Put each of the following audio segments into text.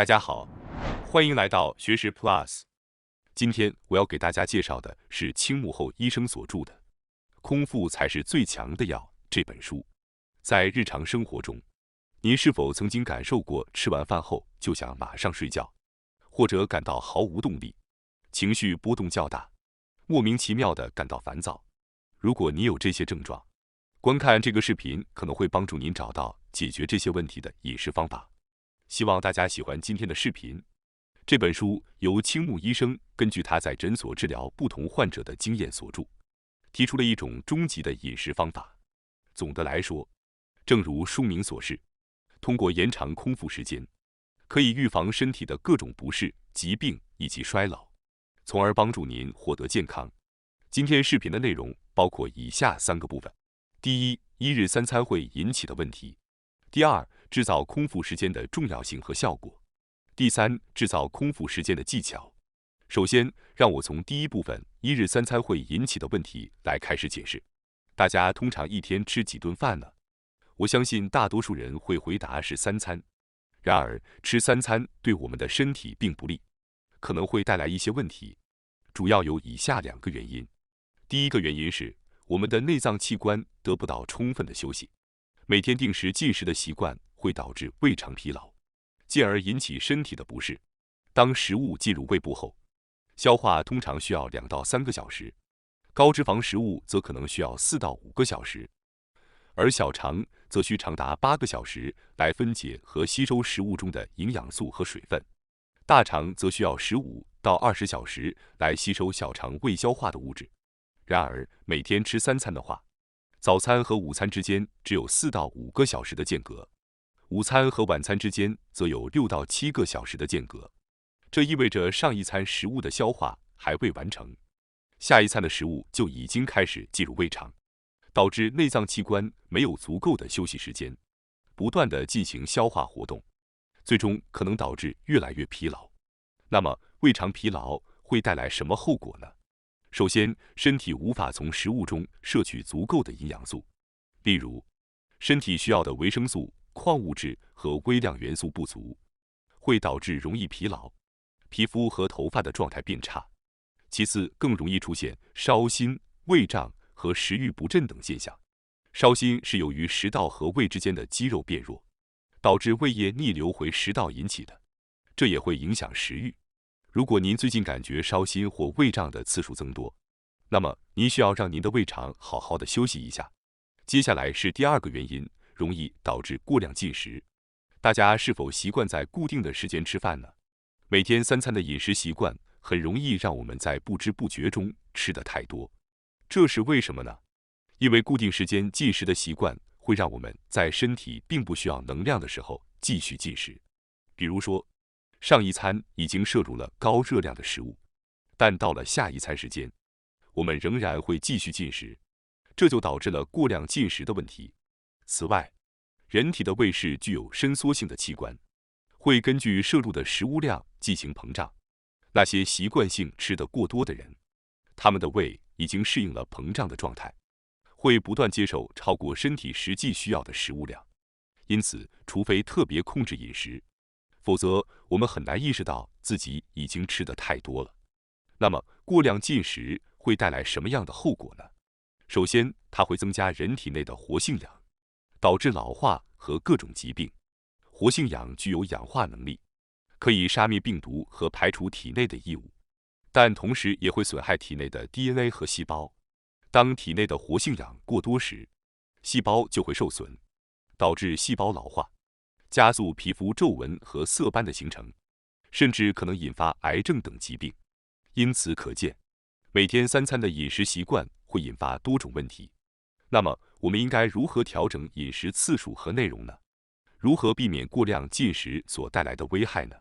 大家好，欢迎来到学识 Plus。今天我要给大家介绍的是青木厚医生所著的《空腹才是最强的药》这本书。在日常生活中，您是否曾经感受过吃完饭后就想马上睡觉，或者感到毫无动力，情绪波动较大，莫名其妙地感到烦躁？如果你有这些症状，观看这个视频可能会帮助您找到解决这些问题的饮食方法。希望大家喜欢今天的视频。这本书由青木医生根据他在诊所治疗不同患者的经验所著，提出了一种终极的饮食方法。总的来说，正如书名所示，通过延长空腹时间，可以预防身体的各种不适、疾病以及衰老，从而帮助您获得健康。今天视频的内容包括以下3个部分：第一，一日三餐会引起的问题；第二，制造空腹时间的重要性和效果；第三，制造空腹时间的技巧。首先，让我从第一部分一日三餐会引起的问题来开始解释。大家通常一天吃几顿饭呢？我相信大多数人会回答是3餐。然而，吃3餐对我们的身体并不利，可能会带来一些问题，主要有以下2个原因。第一个原因是我们的内脏器官得不到充分的休息。每天定时进食的习惯会导致胃肠疲劳，进而引起身体的不适。当食物进入胃部后，消化通常需要2到3个小时，高脂肪食物则可能需要4到5个小时，而小肠则需长达8个小时来分解和吸收食物中的营养素和水分。大肠则需要15到20小时来吸收小肠未消化的物质。然而，每天吃3餐的话，早餐和午餐之间只有4到5个小时的间隔，午餐和晚餐之间则有6到7个小时的间隔。这意味着上一餐食物的消化还未完成，下一餐的食物就已经开始进入胃肠，导致内脏器官没有足够的休息时间，不断地进行消化活动，最终可能导致越来越疲劳。那么，胃肠疲劳会带来什么后果呢？首先，身体无法从食物中摄取足够的营养素，例如，身体需要的维生素、矿物质和微量元素不足，会导致容易疲劳，皮肤和头发的状态变差。其次，更容易出现烧心、胃胀和食欲不振等现象。烧心是由于食道和胃之间的肌肉变弱，导致胃液逆流回食道引起的，这也会影响食欲。如果您最近感觉烧心或胃胀的次数增多，那么您需要让您的胃肠好好的休息一下。接下来是第2个原因，容易导致过量进食。大家是否习惯在固定的时间吃饭呢？每天3餐的饮食习惯很容易让我们在不知不觉中吃得太多。这是为什么呢？因为固定时间进食的习惯会让我们在身体并不需要能量的时候继续进食。比如说，上一餐已经摄入了高热量的食物，但到了下一餐时间，我们仍然会继续进食，这就导致了过量进食的问题。此外，人体的胃是具有伸缩性的器官，会根据摄入的食物量进行膨胀。那些习惯性吃得过多的人，他们的胃已经适应了膨胀的状态，会不断接受超过身体实际需要的食物量。因此，除非特别控制饮食，否则我们很难意识到自己已经吃得太多了。那么，过量进食会带来什么样的后果呢？首先，它会增加人体内的活性氧，导致老化和各种疾病。活性氧具有氧化能力，可以杀灭病毒和排除体内的异物，但同时也会损害体内的 DNA 和细胞。当体内的活性氧过多时，细胞就会受损，导致细胞老化，加速皮肤皱纹和色斑的形成，甚至可能引发癌症等疾病。因此可见，每天3餐的饮食习惯会引发多种问题。那么，我们应该如何调整饮食次数和内容呢？如何避免过量进食所带来的危害呢？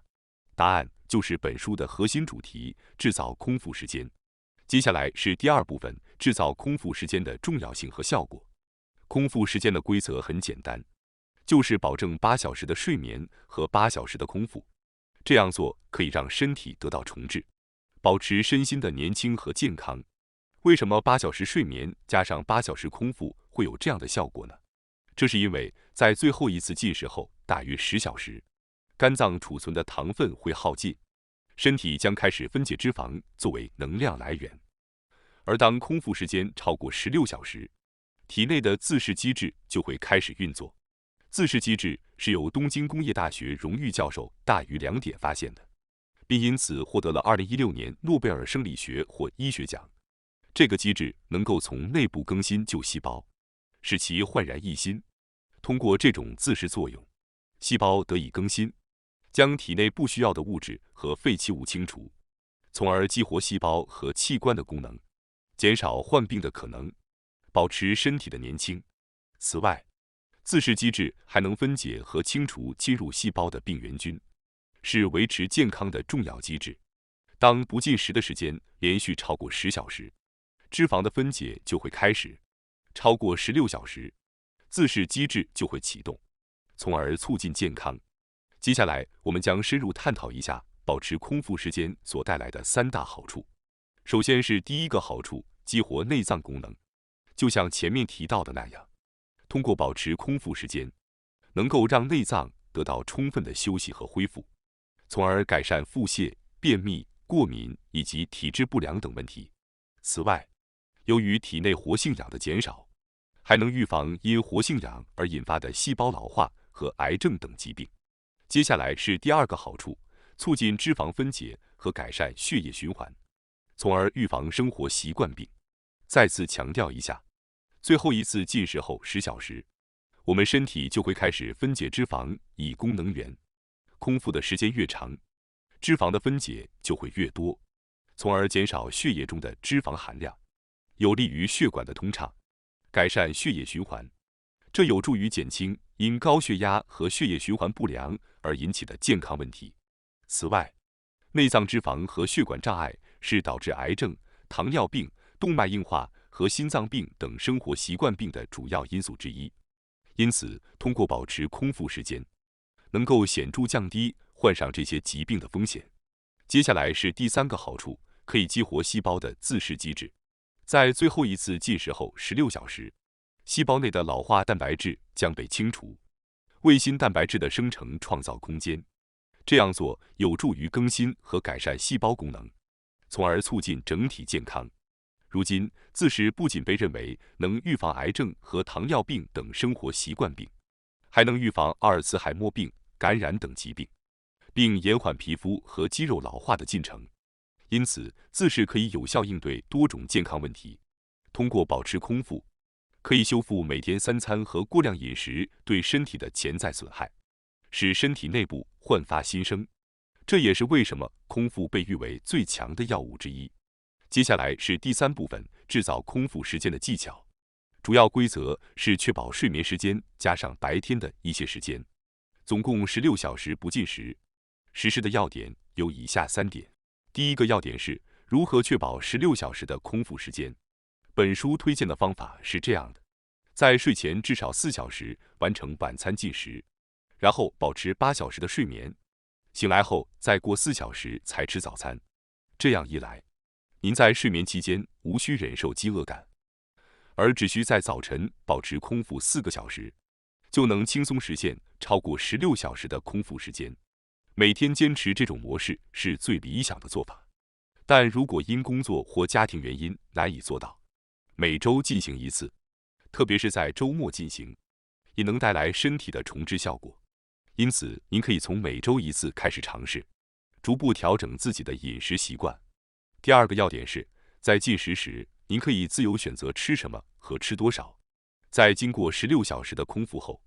答案就是本书的核心主题：制造空腹时间。接下来是第2部分，制造空腹时间的重要性和效果。空腹时间的规则很简单，就是保证8小时的睡眠和8小时的空腹。这样做可以让身体得到重置，保持身心的年轻和健康。为什么8小时睡眠加上8小时空腹会有这样的效果呢？这是因为在最后一次进食后大约10小时，肝脏储存的糖分会耗尽，身体将开始分解脂肪作为能量来源。而当空腹时间超过16小时，体内的自噬机制就会开始运作。自噬机制是由东京工业大学荣誉教授大于2点发现的，并因此获得了2016年诺贝尔生理学或医学奖。这个机制能够从内部更新旧细胞，使其焕然一新。通过这种自噬作用，细胞得以更新，将体内不需要的物质和废弃物清除，从而激活细胞和器官的功能，减少患病的可能，保持身体的年轻。此外，自噬机制还能分解和清除进入细胞的病原菌，是维持健康的重要机制。当不进食的时间连续超过10小时，脂肪的分解就会开始；超过16小时，自噬机制就会启动，从而促进健康。接下来，我们将深入探讨一下保持空腹时间所带来的3大好处。首先是第一个好处，激活内脏功能。就像前面提到的那样，通过保持空腹时间，能够让内脏得到充分的休息和恢复，从而改善腹泻、便秘、过敏以及体质不良等问题。此外，由于体内活性氧的减少，还能预防因活性氧而引发的细胞老化和癌症等疾病。接下来是第二个好处，促进脂肪分解和改善血液循环，从而预防生活习惯病。再次强调一下，最后一次进食后10小时，我们身体就会开始分解脂肪以供能源。空腹的时间越长，脂肪的分解就会越多，从而减少血液中的脂肪含量，有利于血管的通畅，改善血液循环。这有助于减轻因高血压和血液循环不良而引起的健康问题。此外，内脏脂肪和血管障碍是导致癌症、糖尿病、动脉硬化和心脏病等生活习惯病的主要因素之一。因此，通过保持空腹时间，能够显著降低患上这些疾病的风险。接下来是第3个好处，可以激活细胞的自噬机制。在最后一次进食后16小时，细胞内的老化蛋白质将被清除，为新蛋白质的生成创造空间。这样做有助于更新和改善细胞功能，从而促进整体健康。如今，自噬不仅被认为能预防癌症和糖尿病等生活习惯病，还能预防阿尔茨海默病、感染等疾病，并延缓皮肤和肌肉老化的进程。因此，自噬可以有效应对多种健康问题。通过保持空腹，可以修复每天3餐和过量饮食对身体的潜在损害，使身体内部焕发新生。这也是为什么空腹被誉为最强的药物之一。接下来是第3部分，制造空腹时间的技巧。主要规则是确保睡眠时间加上白天的一些时间，总共16小时不进食。实施的要点有以下3点。第一个要点是如何确保16小时的空腹时间。本书推荐的方法是这样的：在睡前至少4小时完成晚餐进食，然后保持8小时的睡眠，醒来后再过4小时才吃早餐。这样一来，您在睡眠期间无需忍受饥饿感，而只需在早晨保持空腹4个小时，就能轻松实现超过16小时的空腹时间。每天坚持这种模式是最理想的做法，但如果因工作或家庭原因难以做到，每周进行1次，特别是在周末进行，也能带来身体的重置效果。因此，您可以从每周1次开始尝试，逐步调整自己的饮食习惯。第二个要点是，在进食时，您可以自由选择吃什么和吃多少。在经过16小时的空腹后，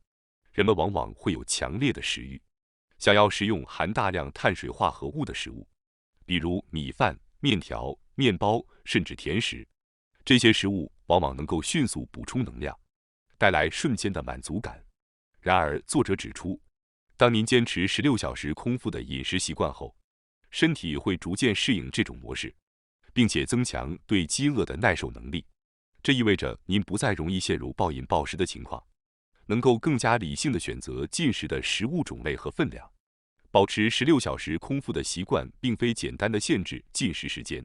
人们往往会有强烈的食欲，想要食用含大量碳水化合物的食物，比如米饭、面条、面包，甚至甜食。这些食物往往能够迅速补充能量，带来瞬间的满足感。然而，作者指出，当您坚持16小时空腹的饮食习惯后，身体会逐渐适应这种模式，并且增强对饥饿的耐受能力。这意味着您不再容易陷入暴饮暴食的情况，能够更加理性地选择进食的食物种类和分量。保持16小时空腹的习惯，并非简单的限制进食时间，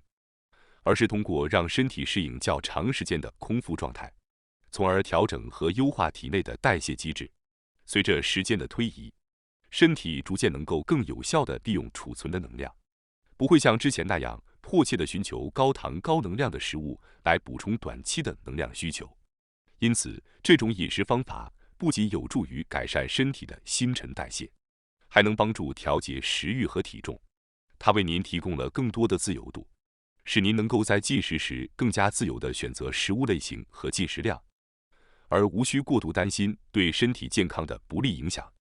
而是通过让身体适应较长时间的空腹状态，从而调整和优化体内的代谢机制。随着时间的推移，身体逐渐能够更有效地利用储存的能量，不会像之前那样迫切地寻求高糖高能量的食物来补充短期的能量需求。因此，这种饮食方法不仅有助于改善身体的新陈代谢，还能帮助调节食欲和体重。它为您提供了更多的自由度，使您能够在进食时更加自由地选择食物类型和进食量，而无需过度担心对身体健康的不利影响。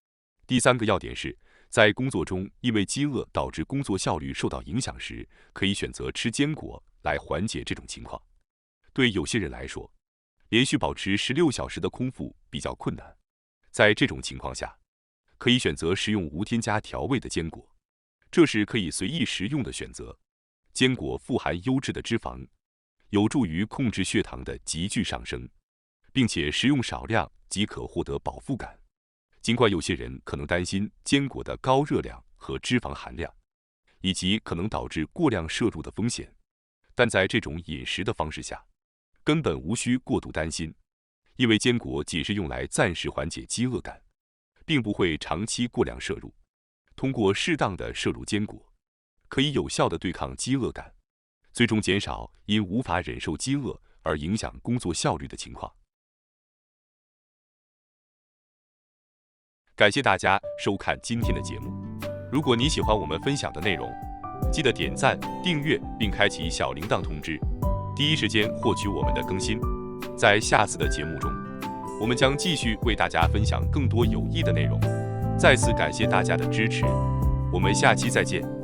第3个要点是，在工作中因为饥饿导致工作效率受到影响时，可以选择吃坚果来缓解这种情况。对有些人来说，连续保持16小时的空腹比较困难，在这种情况下，可以选择食用无添加调味的坚果，这是可以随意食用的选择。坚果富含优质的脂肪，有助于控制血糖的急剧上升，并且食用少量即可获得饱腹感。尽管有些人可能担心坚果的高热量和脂肪含量，以及可能导致过量摄入的风险，但在这种饮食的方式下，根本无需过度担心，因为坚果仅是用来暂时缓解饥饿感，并不会长期过量摄入。通过适当的摄入坚果，可以有效地对抗饥饿感，最终减少因无法忍受饥饿而影响工作效率的情况。感谢大家收看今天的节目。如果你喜欢我们分享的内容，记得点赞、订阅并开启小铃铛通知，第一时间获取我们的更新。在下次的节目中，我们将继续为大家分享更多有益的内容。再次感谢大家的支持，我们下期再见。